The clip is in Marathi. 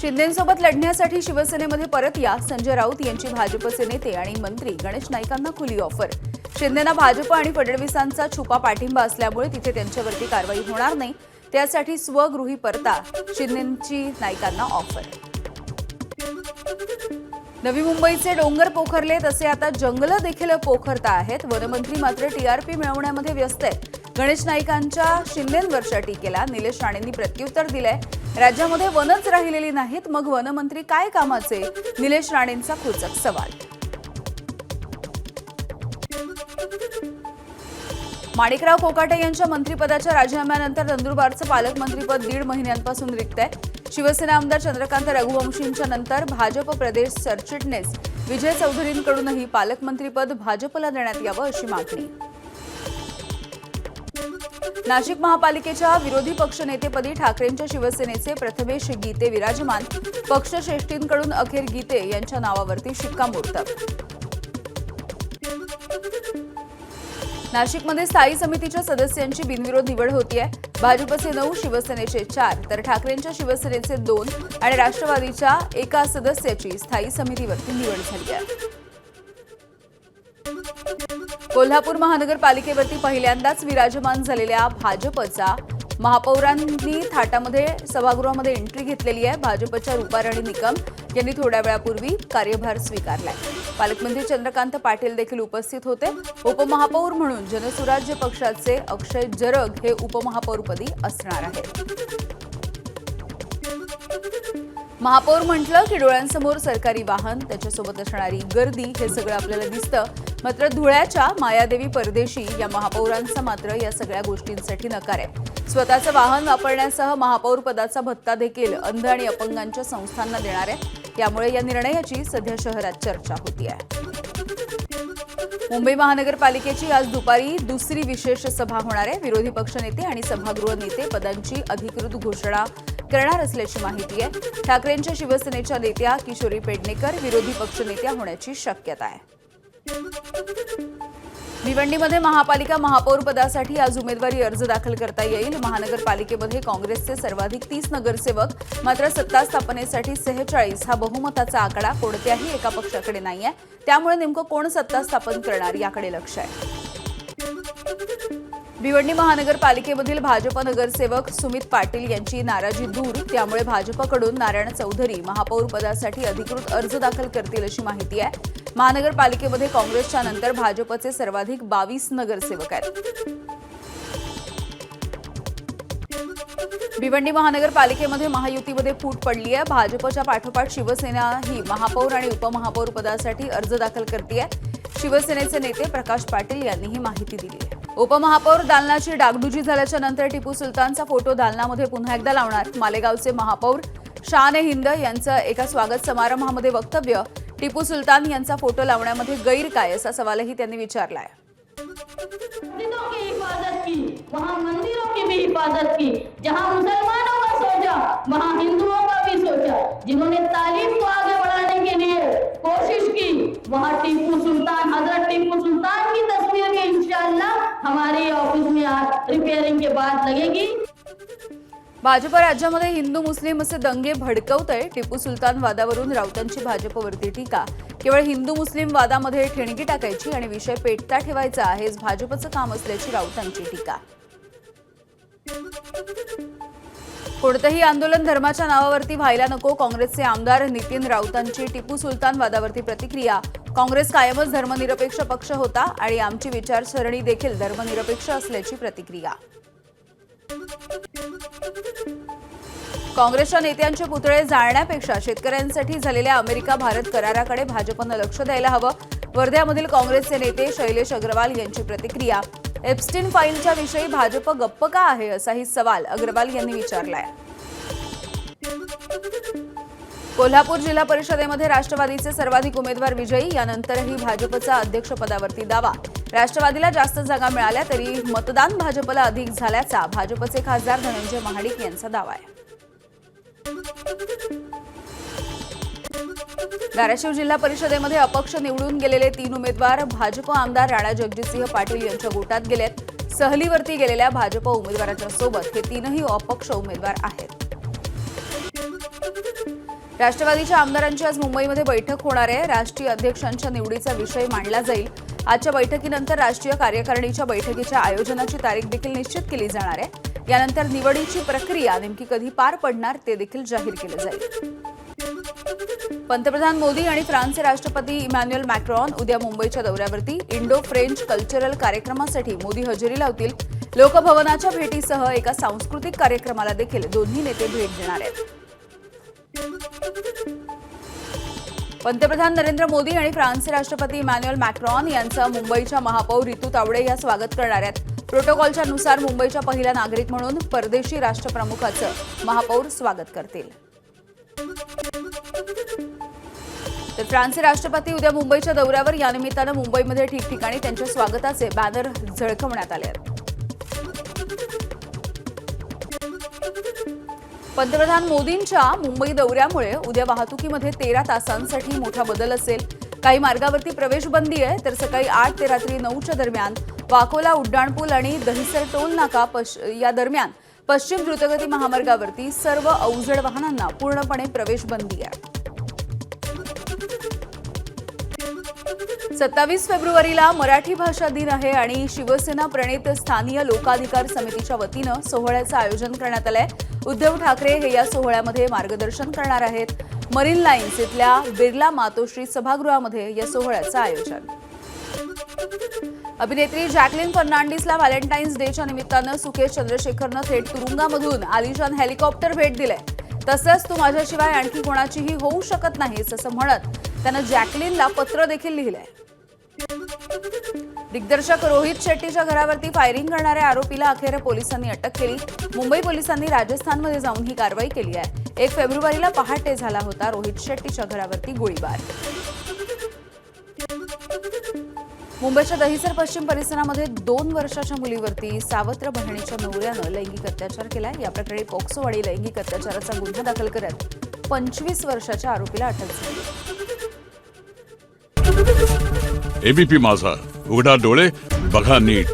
शिंदेंसोबत लढण्यासाठी शिवसेनेमध्ये परत या, संजय राऊत यांची भाजपचे नेते आणि मंत्री गणेश नाईकांना खुली ऑफर। शिंदेंना भाजप आणि फडणवीसांचा छुपा पाठिंबा असल्यामुळे तिथे त्यांच्यावरती कारवाई होणार नाही, त्यासाठी स्वगृही परता, शिंदेंची नाईकांना ऑफर। नवी मुंबईचे डोंगर पोखरले तसे आता जंगलं देखील पोखरता आहेत। वनमंत्री मात्र टीआरपी मिळवण्यामध्ये व्यस्त आहेत। गणेश नाईकांच्या शिंदेंवरच्या टीकेला निलेश राणेंनी प्रत्युत्तर दिलंय। राज्यामध्ये वनच राहिलेली नाहीत, मग वनमंत्री काय कामाचे? निलेश राणेंचा खोचक सवाल। माणिकराव कोकाटे यांच्या मंत्रिपदाच्या राजीनाम्यानंतर नंदुरबारचं पालकमंत्रीपद 1.5 महिन्यांपासून रिक्त आहे। शिवसेना आमदार चंद्रकांत रघुवंशींच्या नंतर भाजप प्रदेश सरचिटणीस विजय चौधरींकडूनही पालकमंत्रीपद भाजपला देण्यात यावं अशी मागणी। नाशिक महापालिकेच्या विरोधी पक्षनेतेपदी ठाकरेंच्या शिवसेनेचे प्रथमेश गीते विराजमान। पक्षश्रेष्ठींकडून अखेर गीते यांच्या नावावरती शिक्कामोर्तब। नाशिकमध्ये स्थायी समितीच्या सदस्यांची बिनविरोध निवड होतीये। भाजपचे 9, शिवसेनेचे 4 तर ठाकरेंच्या शिवसेनेचे 2 आणि राष्ट्रवादीच्या एका सदस्याची स्थायी समितीवरती निवड झाली आहे। कोल्हापूर महानगरपालिकेवरती पहिल्यांदाच विराजमान झालेल्या भाजपचा महापौरांनी थाटामध्ये सभागृहामध्ये एंट्री घेतलेली आहे। भाजपच्या रूपाराणी निकम यांनी थोड्या वेळापूर्वी कार्यभार स्वीकारलाय। पालकमंत्री चंद्रकांत पाटील देखील उपस्थित होते। उपमहापौर म्हणून जनसुराज्य पक्षाचे अक्षय जरग हे उपमहापौरपदी असणार आहेत। महापौर म्हटलं की डोळ्यांसमोर सरकारी वाहन, त्याच्यासोबत असणारी गर्दी हे सगळं आपल्याला दिसतं। मात्र धुळ्याच्या मायादेवी परदेशी या महापौरांचा मात्र या सगळ्या गोष्टींसाठी नकार आहे। स्वतःचं वाहन वापरण्यासह महापौर पदाचा भत्ता देखील अंध आणि अपंगांच्या संस्थांना देणार आहे। त्यामुळे या निर्णयाची सध्या शहरात चर्चा होती आहे। मुंबई महानगरपालिकेची आज दुपारी दुसरी विशेष सभा होणार आहे। विरोधी पक्षनेते आणि सभागृह नेते पदांची अधिकृत घोषणा करणार असल्याची माहिती आहे। ठाकरेंच्या शिवसेनेच्या नेत्या किशोरी पेडणेकर विरोधी पक्षनेत्या होण्याची शक्यता आहे। भिवंडीमध्ये महापालिका महापौर पदासाठी आज उमेदवारी अर्ज दाखल करता येईल। महानगरपालिकेमध्ये काँग्रेसचे सर्वाधिक 30 नगरसेवक, मात्र सत्ता स्थापनेसाठी 46 हा बहुमताचा आकडा कोणत्याही एका पक्षाकडे नाहीये। त्यामुळे नेमकं कोण सत्ता स्थापन करणार याकडे लक्ष आहे। भिवंडी महानगरपालिकेमधील भाजप नगरसेवक सुमित पाटील यांची नाराजी दूर, त्यामुळे भाजपकडून नारायण चौधरी महापौर पदासाठी अधिकृत अर्ज दाखल करतील अशी माहिती आहे। महानगरपालिकेमध्ये काँग्रेसच्या नंतर भाजपचे सर्वाधिक 22 नगरसेवक आहेत। भिवंडी महानगरपालिकेमध्ये महायुतीमध्ये फूट पडली आहे। भाजपच्या पाठोपाठ शिवसेना ही महापौर आणि उपमहापौर पदासाठी अर्ज दाखल करतेय। शिवसेनेचे नेते प्रकाश पाटील यांनी ही माहिती दिली आहे। उपमहापौर दालनाची डागडुजी झाल्याच्या नंतर टिपू सुलतानचा फोटो दालनामध्ये पुन्हा एकदा लावणार। मालेगावचे महापौर शान-ए-हिंद यांचं एका स्वागत समारंभामध्ये वक्तव्य। टिपू सुलतान यांचा फोटो लावण्यामध्ये गैर काय असा सवालही त्यांनी विचारलाय। मस्जिदों की हिफाजत की, वहाँ मंदिरों की भी हिफाजत की, जहाँ मुसलमानों का सोचा वहाँ हिंदुओं का भी सोचा। जिन्होंने तालीम को आगे बढ़ाने के लिए कोशिश की, वहाँ टीपू सुल्तान, हजरत टीपू सुल्तान की तस्वीर भी इंशाअल्लाह हमारे ऑफिस में आज रिपेयरिंग के बाद लगेगी। भाजप राज्यामध्ये हिंदू मुस्लिम असे दंगे भडकवतंय। टिपू सुलतान वादावरून राऊतांची भाजपवरती टीका। केवळ हिंदू मुस्लिम वादामध्ये ठिणगी टाकायची आणि विषय पेटता ठेवायचा हेच भाजपचं काम असल्याची राऊतांची टीका। कोणतेही आंदोलन धर्माच्या नावावरती व्हायला नको, काँग्रेसचे आमदार नितीन राऊतांची टिपू सुलतान वादावरती प्रतिक्रिया। काँग्रेस कायमच धर्मनिरपेक्ष पक्ष होता आणि आमची विचारसरणी देखील धर्मनिरपेक्ष असल्याची प्रतिक्रिया। काँग्रेसच्या नेत्यांचे पुतळे जाळण्यापेक्षा शेतकऱ्यांसाठी झालेल्या अमेरिका भारत कराराकडे भाजपनं लक्ष द्यायला हवं। वर्ध्यामधील काँग्रेसचे नेते शैलेश अग्रवाल यांची प्रतिक्रिया। एप्स्टीन फाईलच्या विषयी भाजप गप्प का आहे असाही सवाल अग्रवाल यांनी विचारलाय। कोल्हापूर जिल्हा परिषदेमध्ये राष्ट्रवादीचे सर्वाधिक उमेदवार विजयी, यानंतरही भाजपचा अध्यक्षपदावरती दावा। राष्ट्रवादीला जास्त जागा मिळाल्या तरी मतदान भाजपला अधिक झाल्याचा भाजपचे खासदार धनंजय महाडिक यांचा दावा आहे। धाराशिव जिल्हा परिषदेमध्ये अपक्ष निवडून गेलेले 3 उमेदवार भाजप आमदार राणा जगजितसिंह पाटील यांच्या गोटात गेलेत। सहलीवरती गेलेल्या भाजप उमेदवाराच्या सोबत हे 3ही अपक्ष उमेदवार आहेत। राष्ट्रवादीच्या आमदारांची आज मुंबईमध्ये बैठक होणार आहे. राष्ट्रीय अध्यक्षांच्या निवडीचा विषय मांडला जाईल. आजच्या बैठकीनंतर राष्ट्रीय कार्यकारिणीच्या बैठकीच्या आयोजनाची तारीख देखील निश्चित केली जाणार आहे. यानंतर निवडीची प्रक्रिया नेमकी कधी पार पडणार ते देखील जाहीर केलं जाईल. पंतप्रधान मोदी आणि फ्रान्सचे राष्ट्रपती इमॅन्युएल मॅक्रॉन उद्या मुंबईच्या दौऱ्यावरती. इंडो फ्रेंच कल्चरल कार्यक्रमासाठी मोदी हजेरी लावतील. लोकभवनाच्या भेटीसह एका सांस्कृतिक कार्यक्रमाला देखील दोन्ही नेते भेट देणार आहेत. पंतप्रधान नरेंद्र मोदी आणि फ्रान्सचे राष्ट्रपती इमॅन्युएल मॅक्रॉन यांचं मुंबईच्या महापौर रितू तावडे या स्वागत करणार आहेत. प्रोटोकॉलच्या नुसार मुंबईच्या पहिल्या नागरिक म्हणून परदेशी राष्ट्रप्रमुखाचं महापौर स्वागत करतील. तर फ्रान्सचे राष्ट्रपती उद्या मुंबईच्या दौऱ्यावर. या निमित्तानं मुंबईमध्ये ठिकठिकाणी त्यांच्या स्वागताचे बॅनर झळकवण्यात आले आहेत. पंतप्रधान मोदींच्या मुंबई दौऱ्यामुळे उद्या वाहतुकीमध्ये 13 तासांसाठी मोठा बदल असेल. काही मार्गावरती प्रवेश बंदी आहे, तर सकाळी 8 ते रात्री 9च्या दरम्यान वाकोला उड्डाणपूल आणि दहिसर टोल नाका या दरम्यान पश्चिम द्रुतगती महामार्गावरती सर्व अवजड वाहनांना पूर्णपणे प्रवेश बंदी आहे. 27 फेब्रुवारीला मराठी भाषा दिन आहे आणि शिवसेना प्रणित स्थानीय लोकाधिकार समितीच्या वतीनं सोहळ्याचं आयोजन करण्यात आलंय. उद्धव ठाकरे हे या सोहळ्यामध्ये मार्गदर्शन करणार आहेत. मरीन लाईन्स इथल्या बिर्ला मातोश्री सभागृहामध्ये या सोहळ्याचं आयोजन. अभिनेत्री जॅकलिन फर्नांडिसला व्हॅलेंटाईन्स डेच्या निमित्तानं सुकेश चंद्रशेखरनं थेट तुरुंगामधून आलिशान हेलिकॉप्टर भेट दिलंय. तसंच तू माझ्याशिवाय आणखी कोणाचीही होऊ शकत नाहीस असं म्हणत त्यानं जॅकलिनला पत्र देखील लिहिलंय. दिग्दर्शक रोहित शेट्टीच्या घरावरती फायरिंग करणाऱ्या आरोपीला अखेर पोलिसांनी अटक केली. मुंबई पोलिसांनी राजस्थानमध्ये जाऊन ही कारवाई केली आहे. 1 फेब्रुवारीला पहाटे झाला होता रोहित शेट्टीच्या घरावरती गोळीबार. मुंबईच्या दहिसर पश्चिम परिसरामध्ये 2 वर्षाच्या मुलीवरती सावत्र बहिणीच्या नवऱ्यानं लैंगिक अत्याचार केलाय. या प्रकरणी पोक्सो आणि लैंगिक अत्याचाराचा गुन्हा दाखल करत 25 वर्षाच्या आरोपीला अटक झाली. एबीपी माझा, उघडा डोळे बघा नीट.